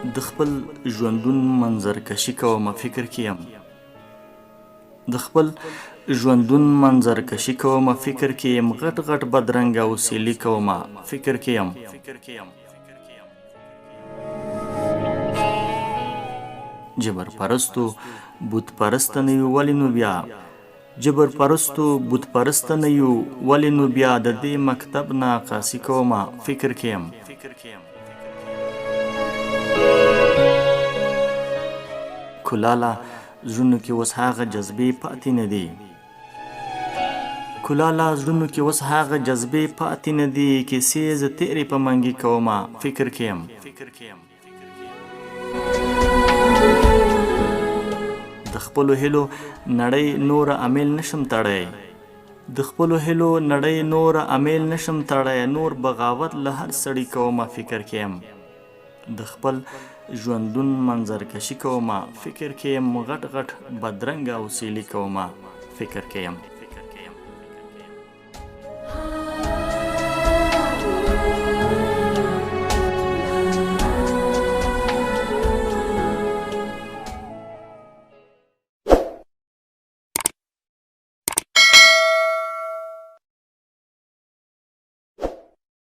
د خپل ژوندون منظر کشي کوم فکر کې یم د خپل ژوندون منظر کشي کوم فکر کې یم غټ غټ بدرنګ او سیلی کوم فکر کې یم جبر پرستو بت پرست نه یو ولې نو بیا جبر پرستو بت پرست نه یو ولې نو بیا د دې مکتب نه عکاسي کوم فکر کې یم کولاله زړونو کې اوس هغه جذبې پاتې نه دي کولاله زړونو کې اوس هغه جذبې پاتې نه دي کیسې زه تیرې په منګي کومه فکر کې یم د خپلو هیلو نړۍ نوره امیل نشم تړی د خپلو هیلو نړۍ نوره امیل نشم تړی نور بغاوت له هر سړي کومه فکر کې یم د خپل ژوندون منظر کشي کومه فکر کې یم غټ غټ بدرنګ او سیلی کومه فکر کې یم